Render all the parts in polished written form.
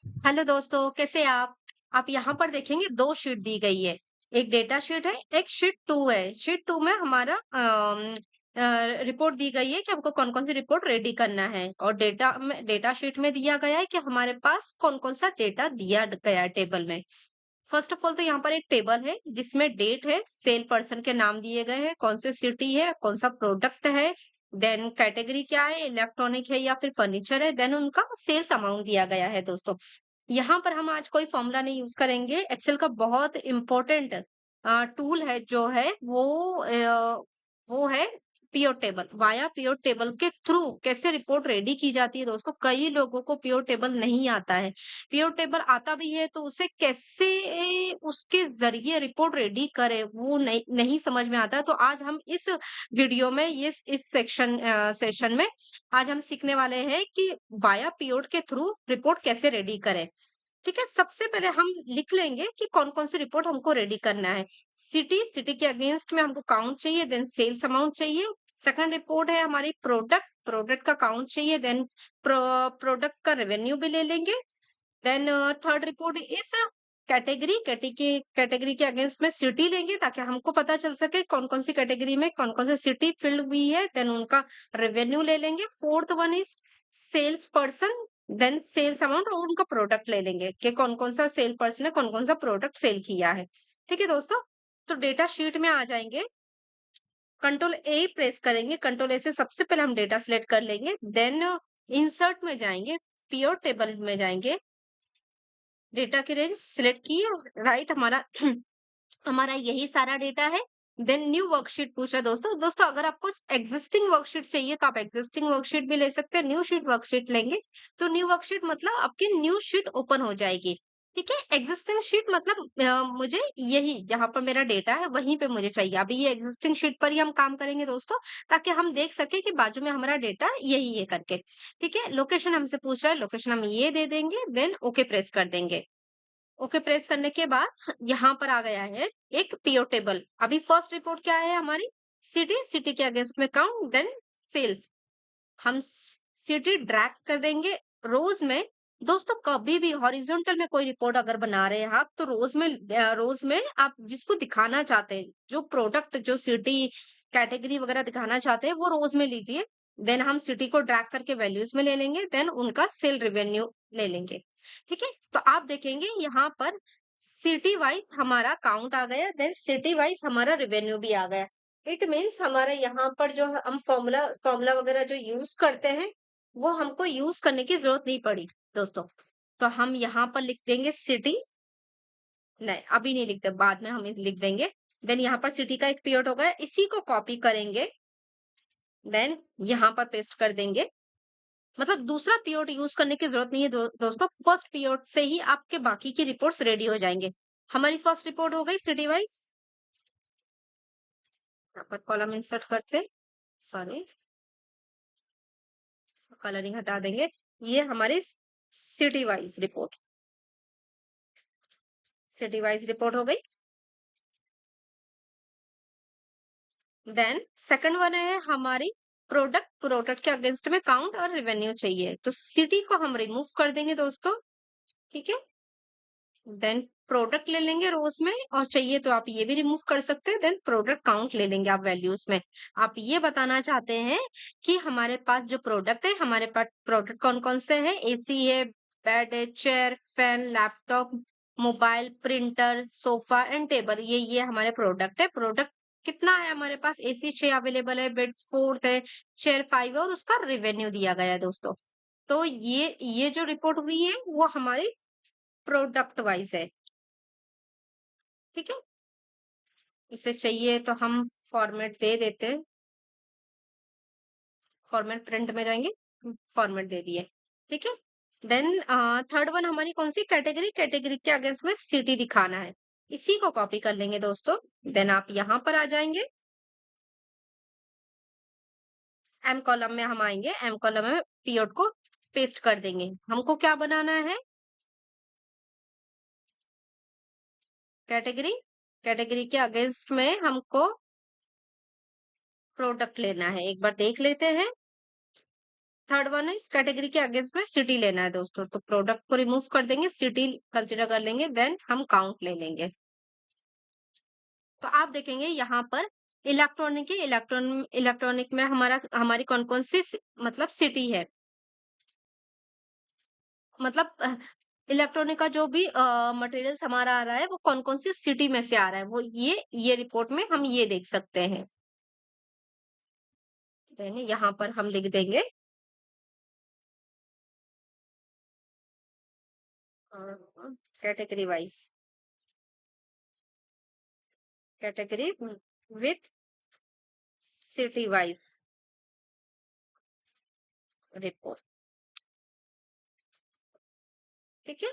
Hello दोस्तों, कैसे आप यहाँ पर देखेंगे 2 शीट दी गई है। एक डेटा शीट है, एक शीट 2 है। शीट 2 में हमारा रिपोर्ट दी गई है कि हमको कौन-कौन सी रिपोर्ट रेडी करना है और डेटा शीट में दिया गया है कि हमारे पास कौन-कौन सा डेटा दिया गया है टेबल में। फर्स्ट ऑफ ऑल तो यहाँ पर एक टेबल है जिसमें डेट है, सेल पर्सन के नाम दिए गए हैं, कौन सी सिटी है, कौन सा प्रोडक्ट है, देन कैटेगरी क्या है, इलेक्ट्रॉनिक है या फिर फर्नीचर है, देन उनका सेल्स अमाउंट दिया गया है दोस्तों। यहाँ पर हम आज कोई फॉर्मूला नहीं यूज करेंगे। एक्सेल का बहुत इंपॉर्टेंट टूल है जो है वो है PO table. Via PO table के थ्रू कैसे रिपोर्ट रेडी की जाती है दोस्तों। कई लोगों को पीओ टेबल नहीं आता है। पीओ टेबल आता भी है तो उसे कैसे उसके जरिए रिपोर्ट रेडी करे वो नहीं समझ में आता है। तो आज हम इस वीडियो में ये इस सेशन में आज हम सीखने वाले हैं कि वाया पीओ के थ्रू रिपोर्ट कैसे रेडी करें। ठीक है, सबसे पहले हम लिख लेंगे कि कौन-कौन सी रिपोर्ट हमको रेडी करना है। सिटी के अगेंस्ट में हमको काउंट चाहिए, देन सेल्स अमाउंट चाहिए। सेकंड रिपोर्ट है हमारी प्रोडक्ट का काउंट चाहिए, देन प्रोडक्ट का रेवेन्यू भी ले लेंगे। देन थर्ड रिपोर्ट इस कैटेगरी के अगेंस्ट में सिटी लेंगे ताकि हमको पता चल सके कौन-कौन सी कैटेगरी में कौन-कौन सी सिटी फिल्ड हुई है, देन उनका रेवेन्यू ले लेंगे। Fourth one is sales person, then sales amount और उनका प्रोडक्ट ले लेंगे कि कौन-कौन सा सेल पर्सन है, कौन-कौन सा प्रोडक्ट सेल किया है। ठीक है दोस्तों? तो डेटा शीट में आ जाएँगे, कंट्रोल ए प्रेस करेंगे, कंट्रोल ए से सबसे पहले हम डेटा सिलेक्ट कर लेंगे, देन इंसर्ट में जाएँगे, पीओ टेबल में जाएँगे, डेटा की रेंज सिलेक्ट की है, राइट हमारा हमारा यही सारा डेटा है। देन न्यू वर्कशीट पूछ रहा है दोस्तों अगर आपको एग्जिस्टिंग वर्कशीट चाहिए तो आप एग्जिस्टिंग वर्कशीट भी ले सकते हैं। न्यू शीट वर्कशीट लेंगे तो न्यू वर्कशीट मतलब आपकी न्यू शीट ओपन हो जाएगी। ठीक है, एग्जिस्टिंग शीट मतलब मुझे यही जहां पर मेरा डेटा है वहीं पे मुझे चाहिए। अभी ये एग्जिस्टिंग शीट पर ही हम काम करेंगे दोस्तों, ताकि हम देख सके कि बाजू में हमारा डेटा यही है करके। ठीक है, लोकेशन हमसे पूछ रहा है, लोकेशन हम ये दे देंगे, देन ओके प्रेस कर देंगे। ओके प्रेस करने के बाद यहाँ पर आ गया है एक पीओ टेबल। अभी फर्स्ट रिपोर्ट क्या है हमारी, सिटी के अगेंस्ट में काउंट, देन सेल्स। हम सिटी ड्रैग कर देंगे रोज में। दोस्तों कभी भी हॉरिजॉन्टल में कोई रिपोर्ट अगर बना रहे हैं आप तो रोज में आप जिसको दिखाना चाहते हैं, जो प्रोडक्ट जो सिटी कैटेगरी वगैरह दिखाना चाहते हैं वो रोज में लीजिए। देन हम सिटी को ड्रैग करके वैल्यूज में ले लेंगे, देन उनका सेल रेवेन्यू ले लेंगे। ठीक है, तो आप देखेंगे यहाँ पर सिटी वाइज हमारा काउंट आ गया, देन सिटी वाइज हमारा रेवेन्यू भी आ गया। इट मीन्स हमारे यहाँ पर जो हम फॉर्मूला फॉर्मूला वगैरह जो यूज करते हैं वो हमको यूज करने की जरूरत नहीं पड़ी दोस्तों। तो हम यहाँ पर लिख देंगे सिटी, नहीं अभी नहीं लिखते, बाद में हम लिख देंगे। देन यहाँ पर सिटी का एक पीरियड हो गया, इसी को कॉपी करेंगे, देन यहाँ पर पेस्ट कर देंगे। मतलब दूसरा पीरियड यूज करने की जरूरत नहीं है दोस्तों, फर्स्ट पीरियड से ही आपके बाकी की रिपोर्ट्स रेडी हो जाएंगे। हमारी फर्स्ट रिपोर्ट हो गई सिटी वाइज। यहाँ पर कॉलम इंसर्ट करते, सॉरी कलरिंग हटा देंगे। ये हमारी सिटी वाइज रिपोर्ट हो गई। देन सेकंड वन है हमारी प्रोडक्ट के अगेंस्ट में काउंट और रेवेन्यू चाहिए, तो सिटी को हम रिमूव कर देंगे दोस्तों। ठीक है, देन प्रोडक्ट ले लेंगे रोज में, और चाहिए तो आप ये भी रिमूव कर सकते हैं। देन प्रोडक्ट काउंट ले लेंगे आप वैल्यूज में। आप ये बताना चाहते हैं कि हमारे पास जो प्रोडक्ट है, हमारे पास प्रोडक्ट कौन कौन से हैं, एसी है, बेड है, chair, fan, laptop, mobile, printer, sofa and table, ये हमारे प्रोडक्ट है। प्रोडक्ट कितना है हमारे पास, एसी 6 अवेलेबल है, बेड्स 4 है, चेयर 5 है और उसका रेवेन्यू दिया गया है दोस्तों। तो ये जो रिपोर्ट हुई है वो हमारी प्रोडक्ट वाइज है। ठीक है, इसे चाहिए तो हम फॉर्मेट दे देते हैं, फॉर्मेट प्रिंट में जाएंगे, फॉर्मेट दे दिए। ठीक है, देन थर्ड वन हमारी कौन सी कैटेगरी के अगेंस्ट में सिटी दिखाना है, इसी को कॉपी कर लेंगे दोस्तों। देन आप यहाँ पर आ जाएंगे, एम कॉलम में हम आएंगे, एम कॉलम में पीरियड को पेस्ट कर देंगे। हमको क्या बनाना है, कैटेगरी कैटेगरी के अगेंस्ट में हमको प्रोडक्ट लेना है। एक बार देख लेते हैं, थर्ड वन इस कैटेगरी के अगेंस्ट में सिटी लेना है दोस्तों, तो प्रोडक्ट को रिमूव कर देंगे, सिटी कंसीडर कर लेंगे, देन हम काउंट ले लेंगे। तो आप देखेंगे यहाँ पर इलेक्ट्रॉनिक में हमारी कौन-कौन सी मतलब सिटी है। मतलब इलेक्ट्रॉनिक का जो भी मटेरियल्स हमारा आ रहा है वो कौन-कौन सी सिटी में से आ रहा है, वो ये रिपोर्ट में हम ये देख सकते हैं। देन यहाँ पर हम लिख देंगे category wise, category with city wise report. ठीक है।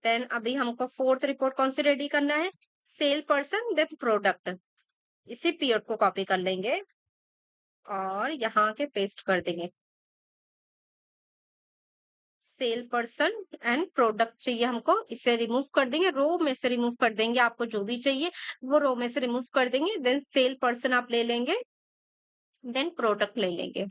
देन अभी हमको फोर्थ रिपोर्ट कौन सी रेडी करना है, सेल पर्सन देन प्रोडक्ट। इसी पीरियड को कॉपी कर लेंगे और यहाँ के पेस्ट कर देंगे। सेल पर्सन एंड प्रोडक्ट चाहिए हमको, इसे रिमूव कर देंगे, रो में से रिमूव कर देंगे, आपको जो भी चाहिए वो रो में से रिमूव कर देंगे। देन सेल पर्सन आप ले लेंगे, देन प्रोडक्ट ले लेंगे।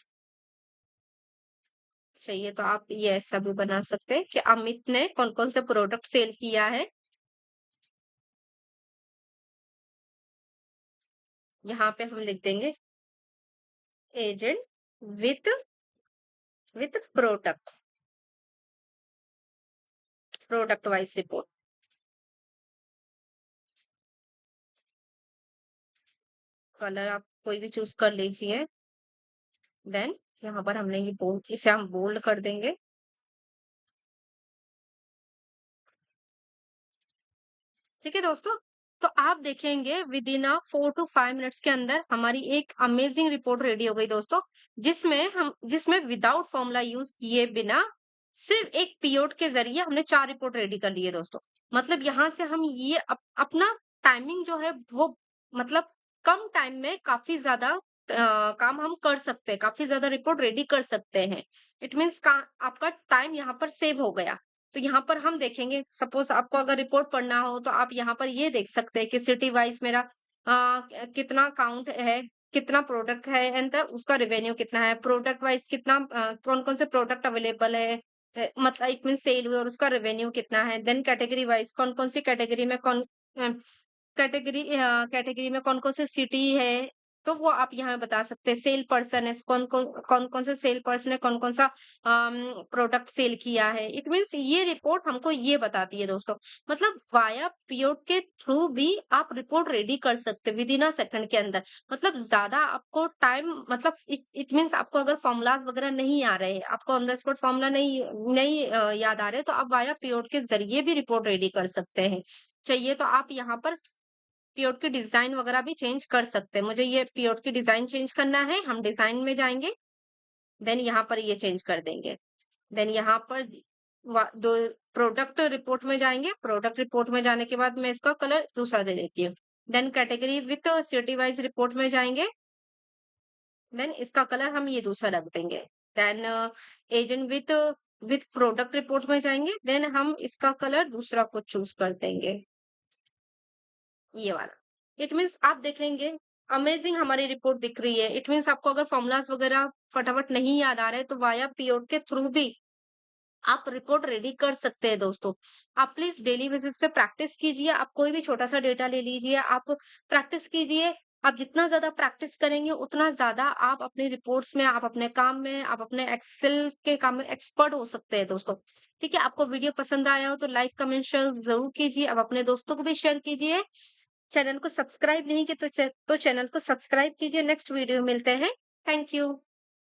चाहिए तो आप ये ऐसा भी बना सकते हैं कि अमित ने कौन कौन से प्रोडक्ट सेल किया है। यहाँ पे हम लिख देंगे agent with product, product wise report. Colour आप कोई भी चूज कर लीजिए। देन यहाँ पर हमने ये बोल्ड, इसे हम बोल्ड कर देंगे। ठीक है दोस्तों, तो आप देखेंगे विद इन 4 to 5 मिनट्स के अंदर हमारी एक अमेजिंग रिपोर्ट रेडी हो गई दोस्तों, जिसमें विदाउट फॉर्मूला यूज किए बिना सिर्फ एक पीओड के जरिए हमने 4 रिपोर्ट रेडी कर ली है दोस्तों। मतलब यहाँ से हम ये अपना टाइमिंग जो है वो मतलब कम टाइम में काफी ज्यादा काम हम कर सकते हैं, काफी ज्यादा रिपोर्ट रेडी कर सकते हैं। इट मीन्स आपका टाइम यहाँ पर सेव हो गया। तो यहाँ पर हम देखेंगे, सपोज आपको अगर रिपोर्ट पढ़ना हो तो आप यहाँ पर ये देख सकते हैं कि सिटी वाइज मेरा कितना काउंट है, कितना प्रोडक्ट है, एंड उसका रेवेन्यू कितना है, प्रोडक्ट वाइज कितना कौन कौन से प्रोडक्ट अवेलेबल है, मतलब इट मीन सेल हुए और उसका रेवेन्यू कितना है। देन कैटेगरी वाइज कौन कौन सी कैटेगरी में कैटेगरी में कौन कौन से सिटी है, तो वो आप यहाँ बता सकते हैं। सेल पर्सन है, कौन कौन से सेल पर्सन है, कौन कौन सा प्रोडक्ट सेल किया है। इट मीन्स ये रिपोर्ट हमको ये बताती है दोस्तों, मतलब वाया पीओड के थ्रू भी आप रिपोर्ट रेडी कर सकते विद इन अ सेकंड के अंदर। मतलब ज्यादा आपको टाइम, मतलब इट मीन्स आपको अगर फॉर्मूलाज वगैरह नहीं आ रहे, आपको ऑन द स्पॉट फॉर्मूला नहीं नहीं याद आ रहे, तो आप वाया पीओड के जरिए भी रिपोर्ट रेडी कर सकते हैं। चाहिए तो आप यहाँ पर पीओड की डिजाइन वगैरह भी चेंज कर सकते हैं। मुझे ये पीओड की डिजाइन चेंज करना है, हम डिजाइन में जाएंगे, देन यहाँ पर ये चेंज कर देंगे। देन यहाँ पर दो प्रोडक्ट रिपोर्ट में जाएंगे, प्रोडक्ट रिपोर्ट में जाने के बाद मैं इसका कलर दूसरा दे देती हूँ। Then category with city wise report में जाएंगे, देन इसका कलर हम ये दूसरा रख देंगे। Then agent with product report में जाएंगे, देन हम इसका कलर दूसरा को चूज कर देंगे, ये वाला। इट मीन्स आप देखेंगे अमेजिंग हमारी रिपोर्ट दिख रही है। इट मीन्स आपको अगर फॉर्मूलाज वगैरह फटाफट नहीं याद आ रहे तो वाया पीओड के थ्रू भी आप रिपोर्ट रेडी कर सकते हैं दोस्तों। आप प्लीज डेली बेसिस पे प्रैक्टिस कीजिए, आप कोई भी छोटा सा डेटा ले लीजिए, आप प्रैक्टिस कीजिए। आप जितना ज्यादा प्रैक्टिस करेंगे उतना ज्यादा आप अपने रिपोर्ट्स में, आप अपने काम में, आप अपने एक्सेल के काम में एक्सपर्ट हो सकते हैं दोस्तों। ठीक है, आपको वीडियो पसंद आया हो तो लाइक कमेंट शेयर जरूर कीजिए, अब अपने दोस्तों को भी शेयर कीजिए। चैनल को सब्सक्राइब नहीं किया तो चैनल को सब्सक्राइब कीजिए। नेक्स्ट वीडियो मिलते हैं। Thank you.